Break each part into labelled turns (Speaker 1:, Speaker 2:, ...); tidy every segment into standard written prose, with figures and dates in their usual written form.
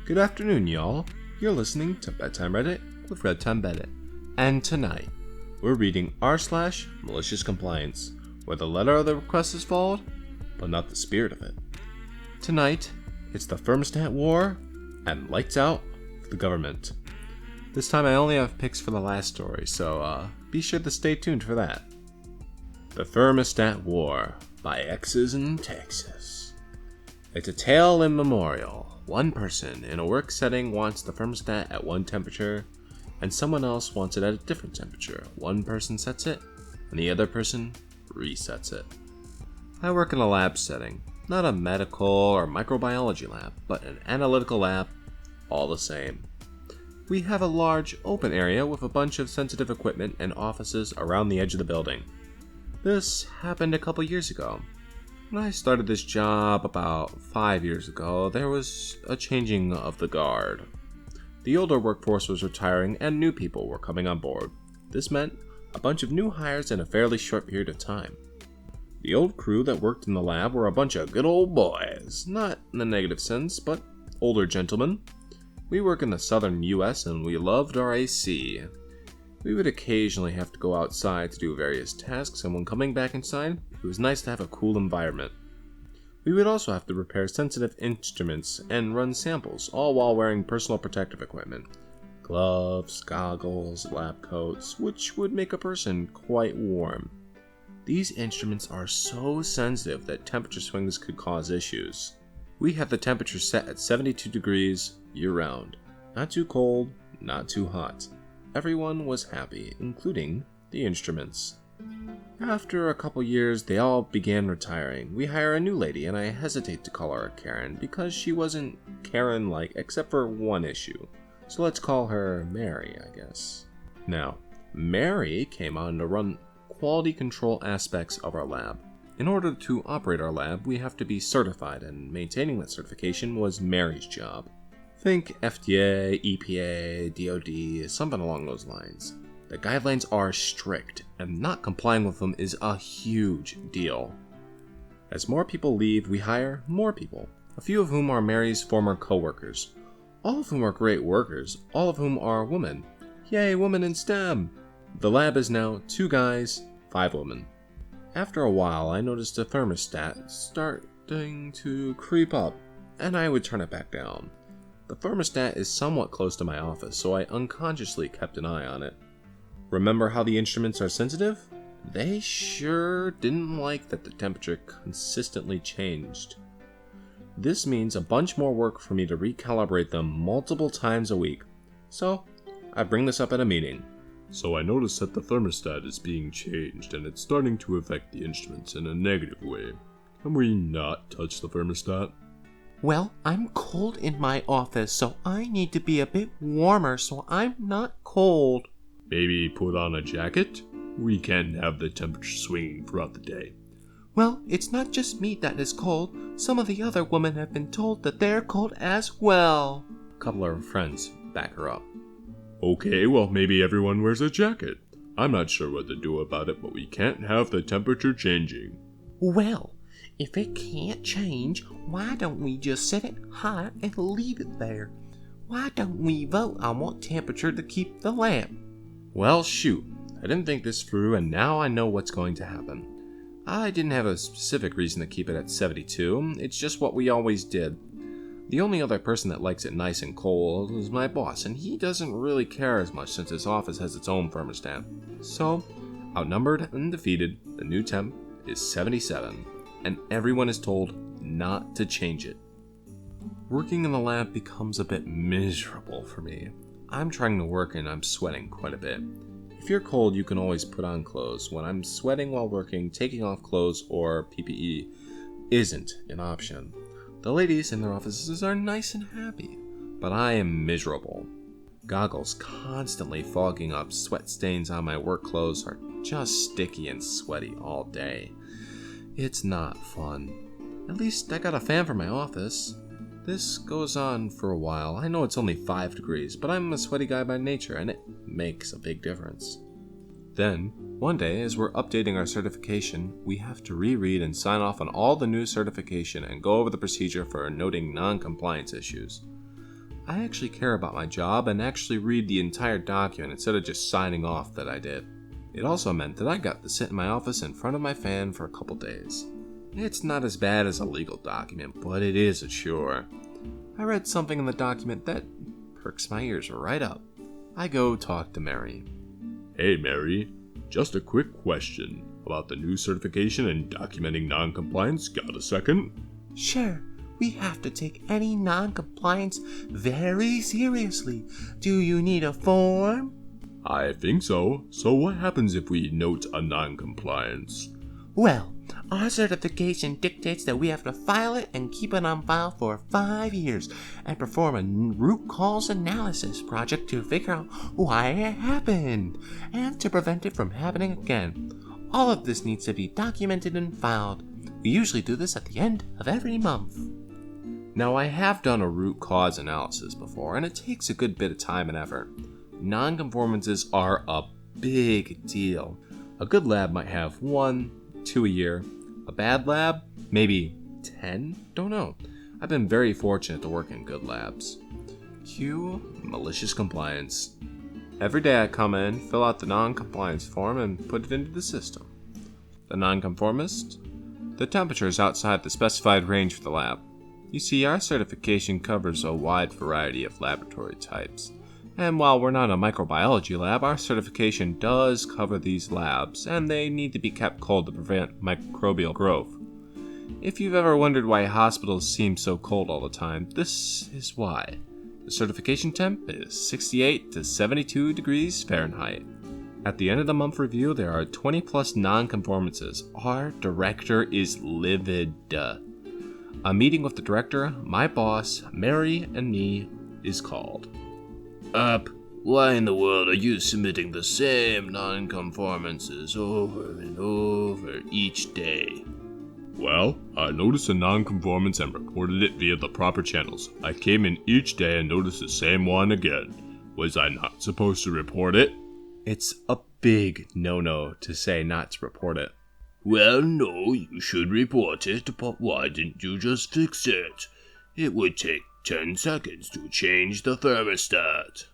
Speaker 1: Good afternoon, y'all. You're listening to Bedtime Reddit with Redtime Reddit. And tonight, we're reading r/MaliciousCompliance, where the letter of the request is followed, but not the spirit of it. Tonight, it's the thermostat war and lights out for the government. This time I only have picks for the last story, so be sure to stay tuned for that. The Thermostat War by X's in Texas. It's a tale immemorial. One person in a work setting wants the thermostat at one temperature, and someone else wants it at a different temperature. One person sets it, and the other person resets it. I work in a lab setting, not a medical or microbiology lab, but an analytical lab, all the same. We have a large open area with a bunch of sensitive equipment and offices around the edge of the building. This happened a couple years ago. When I started this job about 5 years ago, there was a changing of the guard. The older workforce was retiring and new people were coming on board. This meant a bunch of new hires in a fairly short period of time. The old crew that worked in the lab were a bunch of good old boys, not in the negative sense, but older gentlemen. We work in the southern US and we loved our AC. We would occasionally have to go outside to do various tasks, and when coming back inside, it was nice to have a cool environment. We would also have to repair sensitive instruments and run samples, all while wearing personal protective equipment. Gloves, goggles, lab coats, which would make a person quite warm. These instruments are so sensitive that temperature swings could cause issues. We have the temperature set at 72 degrees year-round. Not too cold, not too hot. Everyone was happy, including the instruments. After a couple years, they all began retiring. We hire a new lady, and I hesitate to call her a Karen because she wasn't Karen-like except for one issue. So let's call her Mary, I guess. Now, Mary came on to run quality control aspects of our lab. In order to operate our lab, we have to be certified, and maintaining that certification was Mary's job. Think FDA, EPA, DOD, something along those lines. The guidelines are strict, and not complying with them is a huge deal. As more people leave, we hire more people, a few of whom are Mary's former co-workers. All of whom are great workers, all of whom are women. Yay, women in STEM! The lab is now 2 guys, 5 women. After a while, I noticed the thermostat starting to creep up, and I would turn it back down. The thermostat is somewhat close to my office, so I unconsciously kept an eye on it. Remember how the instruments are sensitive? They sure didn't like that the temperature consistently changed. This means a bunch more work for me to recalibrate them multiple times a week. So, I bring this up at a meeting. So I noticed that the thermostat is being changed and it's starting to affect the instruments in a negative way. Can we not touch the thermostat?
Speaker 2: Well, I'm cold in my office, so I need to be a bit warmer so I'm not cold.
Speaker 3: Maybe put on a jacket? We can't have the temperature swinging throughout the day.
Speaker 2: Well, it's not just me that is cold. Some of the other women have been told that they're cold as well.
Speaker 1: A couple of her friends back her up.
Speaker 3: Okay, well maybe everyone wears a jacket. I'm not sure what to do about it, but we can't have the temperature changing.
Speaker 2: Well, if it can't change, why don't we just set it high and leave it there? Why don't we vote on what temperature to keep the lamp?
Speaker 1: Well, shoot. I didn't think this through, and now I know what's going to happen. I didn't have a specific reason to keep it at 72. It's just what we always did. The only other person that likes it nice and cold is my boss, and he doesn't really care as much since his office has its own thermostat. So, outnumbered and defeated, the new temp is 77, and everyone is told not to change it. Working in the lab becomes a bit miserable for me. I'm trying to work and I'm sweating quite a bit. If you're cold, you can always put on clothes. When I'm sweating while working, taking off clothes or PPE isn't an option. The ladies in their offices are nice and happy, but I am miserable. Goggles constantly fogging up, sweat stains on my work clothes are just sticky and sweaty all day. It's not fun. At least I got a fan for my office. This goes on for a while. I know it's only 5 degrees, but I'm a sweaty guy by nature, and it makes a big difference. Then, one day, as we're updating our certification, we have to reread and sign off on all the new certification and go over the procedure for noting non-compliance issues. I actually care about my job and actually read the entire document instead of just signing off that I did. It also meant that I got to sit in my office in front of my fan for a couple days. It's not as bad as a legal document, but it is a chore. I read something in the document that perks my ears right up. I go talk to Mary.
Speaker 3: Hey Mary, just a quick question about the new certification and documenting non-compliance. Got a second?
Speaker 2: Sure, we have to take any non-compliance very seriously. Do you need a form?
Speaker 3: I think so. So what happens if we note a non-compliance?
Speaker 2: Well, our certification dictates that we have to file it and keep it on file for 5 years and perform a root cause analysis project to figure out why it happened and to prevent it from happening again. All of this needs to be documented and filed. We usually do this at the end of every month.
Speaker 1: Now, I have done a root cause analysis before, and it takes a good bit of time and effort. Non-conformances are a big deal. A good lab might have 1, 2 a year. A bad lab, maybe 10? Don't know. I've been very fortunate to work in good labs. Cue malicious compliance. Every day I come in, fill out the non-compliance form, and put it into the system. The non-conformist? The temperature is outside the specified range for the lab. You see, our certification covers a wide variety of laboratory types. And while we're not a microbiology lab, our certification does cover these labs, and they need to be kept cold to prevent microbial growth. If you've ever wondered why hospitals seem so cold all the time, this is why. The certification temp is 68 to 72 degrees Fahrenheit. At the end of the month review, there are 20 plus non-conformances. Our director is livid. A meeting with the director, my boss, Mary, and me is called.
Speaker 4: Why in the world are you submitting the same non-conformances over and over each day?
Speaker 3: Well, I noticed a non-conformance and reported it via the proper channels. I came in each day and noticed the same one again. Was I not supposed to report it?
Speaker 1: It's a big no-no to say not to report it.
Speaker 4: Well, no, you should report it, but why didn't you just fix it? It would take 10 seconds to change the thermostat.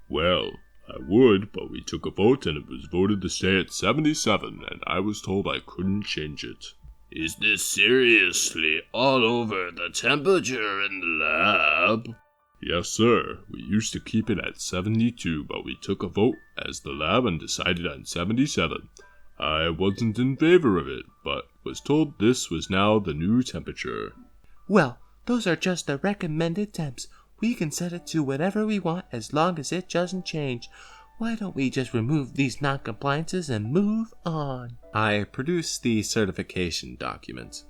Speaker 3: Well, I would, but we took a vote and it was voted to stay at 77, and I was told I couldn't change it.
Speaker 4: Is this seriously all over the temperature in the lab?
Speaker 3: Yes, sir. We used to keep it at 72, but we took a vote as the lab and decided on 77. I wasn't in favor of it, but was told this was now the new temperature.
Speaker 2: Well, those are just the recommended temps. We can set it to whatever we want as long as it doesn't change. Why don't we just remove these non-compliances and move on?
Speaker 1: I produced the certification document.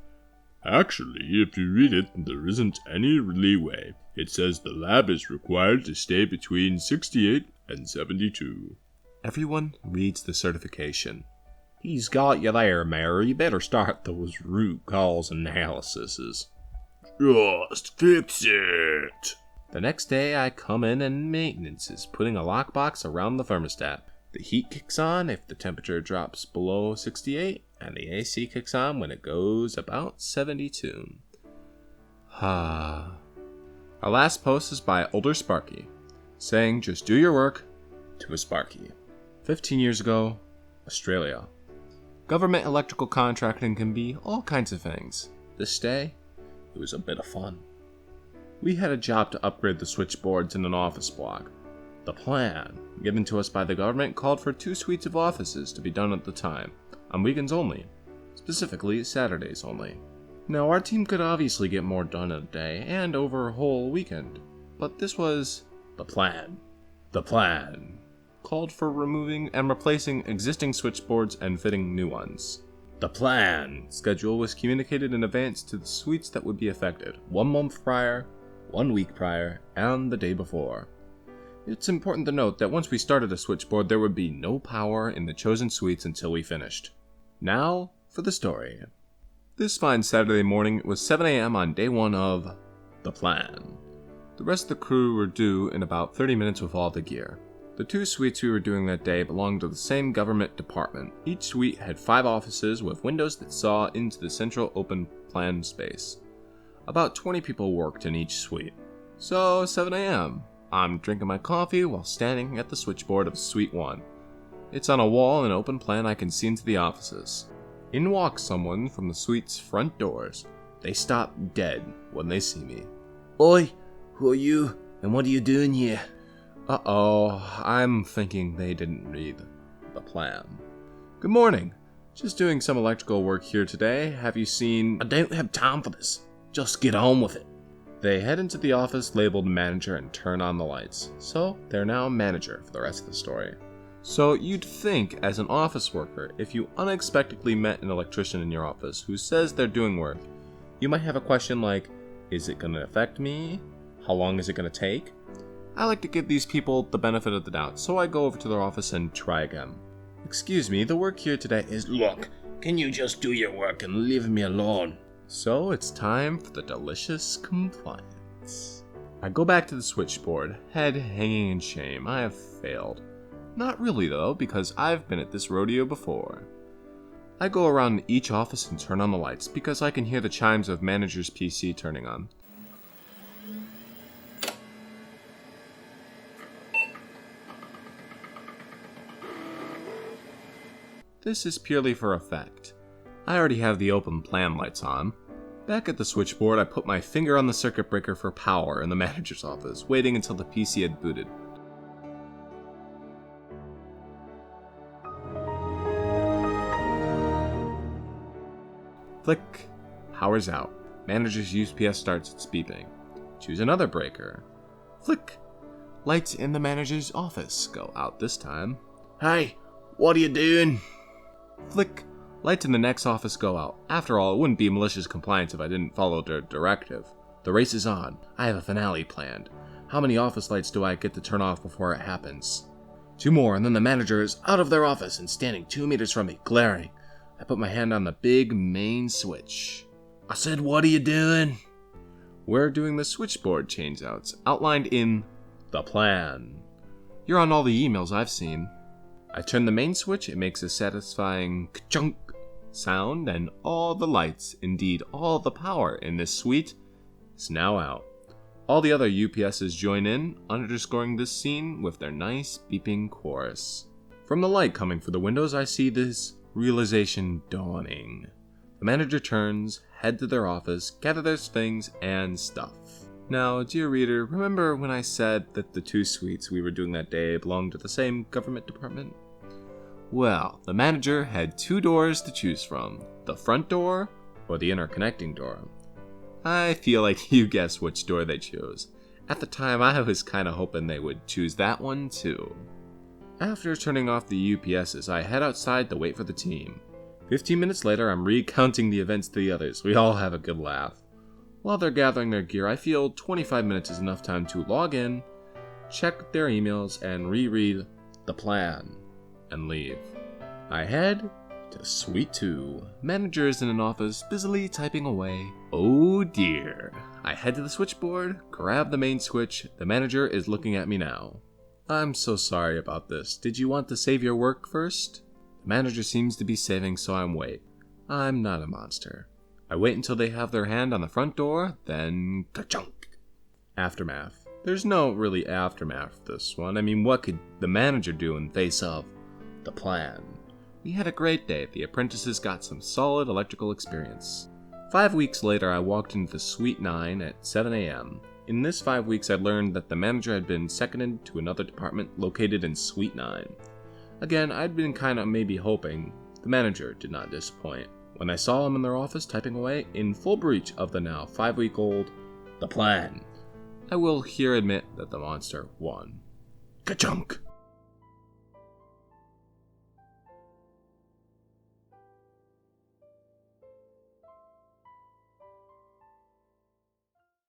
Speaker 3: Actually, if you read it, there isn't any leeway. It says the lab is required to stay between 68 and 72.
Speaker 1: Everyone reads the certification. He's got you there, Mary. You better start those root cause analyses.
Speaker 4: Just fix it.
Speaker 1: The next day I come in and maintenance is putting a lockbox around the thermostat. The heat kicks on if the temperature drops below 68, and the AC kicks on when it goes about 72. Our last post is by Older Sparky, saying just do your work to a Sparky. 15 years ago, Australia. Government electrical contracting can be all kinds of things. This day, it was a bit of fun. We had a job to upgrade the switchboards in an office block. The plan, given to us by the government, called for 2 suites of offices to be done at the time, on weekends only, specifically Saturdays only. Now, our team could obviously get more done in a day and over a whole weekend, but this was the plan. The plan called for removing and replacing existing switchboards and fitting new ones. The plan schedule was communicated in advance to the suites that would be affected, 1 month prior, 1 week prior, and the day before. It's important to note that once we started a switchboard, there would be no power in the chosen suites until we finished. Now, for the story. This fine Saturday morning, it was 7 a.m. on day 1 of the plan. The rest of the crew were due in about 30 minutes with all the gear. The 2 suites we were doing that day belonged to the same government department. Each suite had 5 offices with windows that saw into the central open plan space. About 20 people worked in each suite. So, 7 a.m. I'm drinking my coffee while standing at the switchboard of Suite 1. It's on a wall in an open plan I can see into the offices. In walks someone from the suite's front doors. They stop dead when they see me.
Speaker 4: Oi, who are you, and what are you doing here?
Speaker 1: Uh-oh, I'm thinking they didn't read the plan. Good morning. Just doing some electrical work here today. Have you seen...
Speaker 4: I don't have time for this. Just get on with it.
Speaker 1: They head into the office labeled manager and turn on the lights. So, they're now manager for the rest of the story. So, you'd think, as an office worker, if you unexpectedly met an electrician in your office who says they're doing work, you might have a question like, is it going to affect me? How long is it going to take? I like to give these people the benefit of the doubt, so I go over to their office and try again. Excuse me, the work here today is...
Speaker 4: Look, can you just do your work and leave me alone?
Speaker 1: So it's time for the delicious compliance. I go back to the switchboard, head hanging in shame. I have failed. Not really though, because I've been at this rodeo before. I go around each office and turn on the lights, because I can hear the chimes of manager's PC turning on. This is purely for effect. I already have the open plan lights on. Back at the switchboard, I put my finger on the circuit breaker for power in the manager's office, waiting until the PC had booted. Click. Power's out. Manager's UPS starts its beeping. Choose another breaker. Flick. Lights in the manager's office go out this time.
Speaker 4: Hey, what are you doing?
Speaker 1: Flick. Lights in the next office go out. After all, it wouldn't be malicious compliance if I didn't follow their directive. The race is on. I have a finale planned. How many office lights do I get to turn off before it happens? 2 more, and then the manager is out of their office and standing 2 meters from me, glaring. I put my hand on the big main switch.
Speaker 4: I said, what are you doing?
Speaker 1: We're doing the switchboard changeouts, outlined in the plan. You're on all the emails I've seen. I turn the main switch, it makes a satisfying ka-chunk sound, and all the lights, indeed all the power in this suite, is now out. All the other UPSs join in, underscoring this scene with their nice beeping chorus. From the light coming through the windows, I see this realization dawning. The manager turns, head to their office, gather their things and stuff. Now, dear reader, remember when I said that the 2 suites we were doing that day belonged to the same government department? Well, the manager had 2 doors to choose from, the front door or the interconnecting door. I feel like you guessed which door they chose. At the time, I was kinda hoping they would choose that one too. After turning off the UPSs, I head outside to wait for the team. 15 minutes later, I'm recounting the events to the others. We all have a good laugh. While they're gathering their gear, I feel 25 minutes is enough time to log in, check their emails, and reread the plan, and leave. I head to Suite 2. Manager is in an office, busily typing away. Oh dear. I head to the switchboard, grab the main switch. The manager is looking at me now. I'm so sorry about this. Did you want to save your work first? The manager seems to be saving, so I'm wait. I'm not a monster. I wait until they have their hand on the front door, then ka-chunk. Aftermath. There's no really aftermath for this one. I mean, what could the manager do in face of the plan? We had a great day. The apprentices got some solid electrical experience. 5 weeks later, I walked into the Suite 9 at 7 a.m. In this 5 weeks, I learned that the manager had been seconded to another department located in Suite 9. Again, I'd been kinda maybe hoping. The manager did not disappoint. When I saw him in their office typing away, in full breach of the now 5-week-old the plan, I will here admit that the monster won. Ka-chunk!